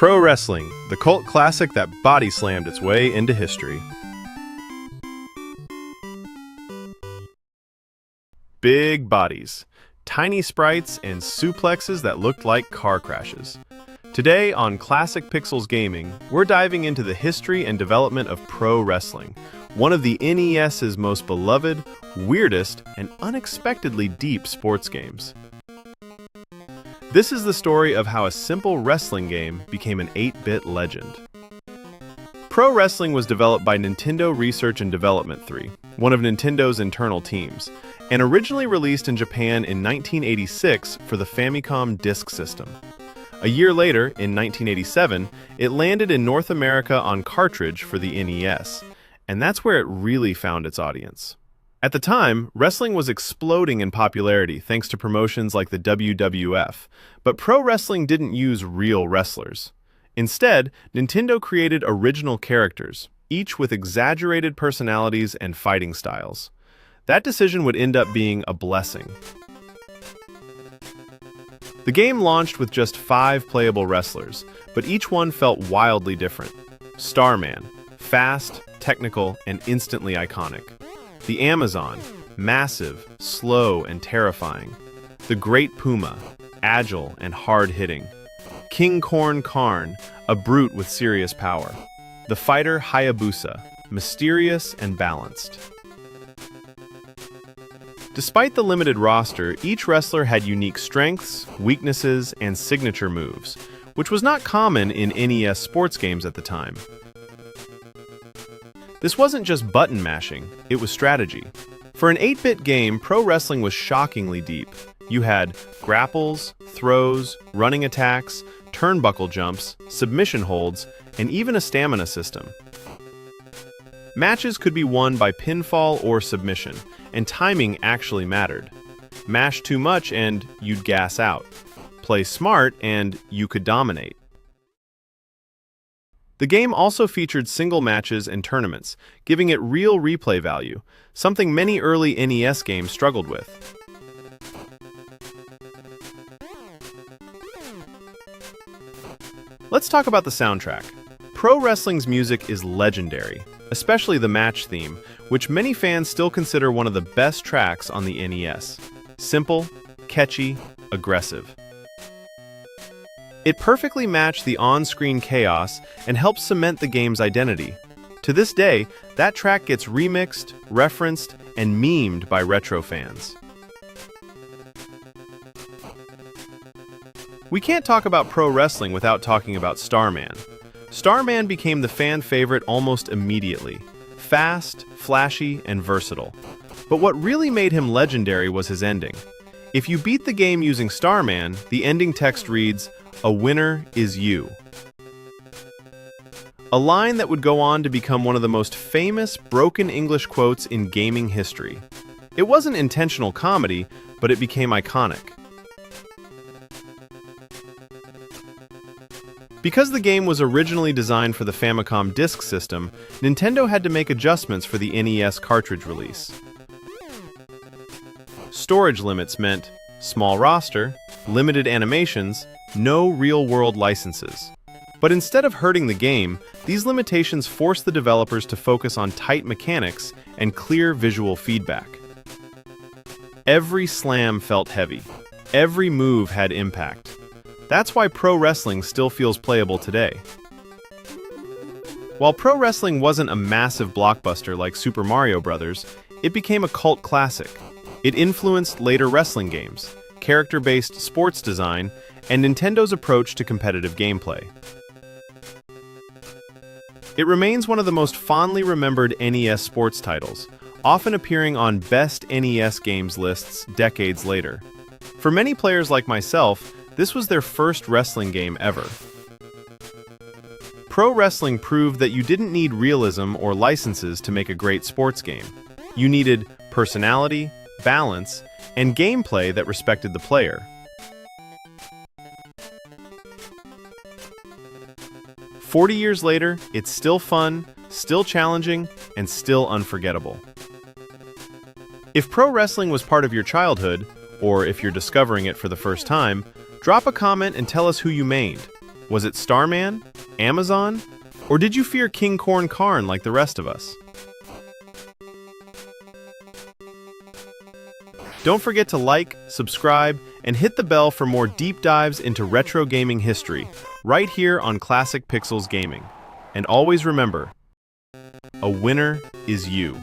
Pro wrestling, the cult classic that body slammed its way into history. Big bodies, tiny sprites, and suplexes that looked like car crashes. Today on Classic Pixels Gaming, we're diving into the history and development of pro wrestling, one of the NES's most beloved, weirdest, and unexpectedly deep sports games. This is the story of how a simple wrestling game became an 8-bit legend. Pro Wrestling was developed by Nintendo Research and Development 3, one of Nintendo's internal teams, and originally released in Japan in 1986 for the Famicom Disk System. A year later, in 1987, it landed in North America on cartridge for the NES, and that's where it really found its audience. At the time, wrestling was exploding in popularity thanks to promotions like the WWF, but pro wrestling didn't use real wrestlers. Instead, Nintendo created original characters, each with exaggerated personalities and fighting styles. That decision would end up being a blessing. The game launched with just 5 playable wrestlers, but each one felt wildly different. Starman, fast, technical, and instantly iconic. The Amazon, massive, slow, and terrifying. The Great Puma, agile and hard-hitting. King Corn Karn, a brute with serious power. The fighter Hayabusa, mysterious and balanced. Despite the limited roster, each wrestler had unique strengths, weaknesses, and signature moves, which was not common in NES sports games at the time. This wasn't just button mashing, it was strategy. For an 8-bit game, pro wrestling was shockingly deep. You had grapples, throws, running attacks, turnbuckle jumps, submission holds, and even a stamina system. Matches could be won by pinfall or submission, and timing actually mattered. Mash too much and you'd gas out. Play smart and you could dominate. The game also featured single matches and tournaments, giving it real replay value, something many early NES games struggled with. Let's talk about the soundtrack. Pro wrestling's music is legendary, especially the match theme, which many fans still consider one of the best tracks on the NES. Simple, catchy, aggressive. It perfectly matched the on-screen chaos and helped cement the game's identity. To this day, that track gets remixed, referenced, and memed by retro fans. We can't talk about pro wrestling without talking about Starman. Starman became the fan favorite almost immediately. Fast, flashy, and versatile. But what really made him legendary was his ending. If you beat the game using Starman, the ending text reads, "A winner is you." A line that would go on to become one of the most famous broken English quotes in gaming history. It wasn't intentional comedy, but it became iconic. Because the game was originally designed for the Famicom Disk System, Nintendo had to make adjustments for the NES cartridge release. Storage limits meant small roster, limited animations, no real-world licenses. But instead of hurting the game, these limitations forced the developers to focus on tight mechanics and clear visual feedback. Every slam felt heavy. Every move had impact. That's why pro wrestling still feels playable today. While pro wrestling wasn't a massive blockbuster like Super Mario Bros., it became a cult classic. It influenced later wrestling games, character-based sports design, and Nintendo's approach to competitive gameplay. It remains one of the most fondly remembered NES sports titles, often appearing on best NES games lists decades later. For many players like myself, this was their first wrestling game ever. Pro wrestling proved that you didn't need realism or licenses to make a great sports game. You needed personality, balance, and gameplay that respected the player. 40 years later, it's still fun, still challenging, and still unforgettable. If pro wrestling was part of your childhood, or if you're discovering it for the first time, drop a comment and tell us who you mained. Was it Starman, Amazon, or did you fear King Corn Karn like the rest of us? Don't forget to like, subscribe, and hit the bell for more deep dives into retro gaming history, right here on Classic Pixels Gaming. And always remember, a winner is you.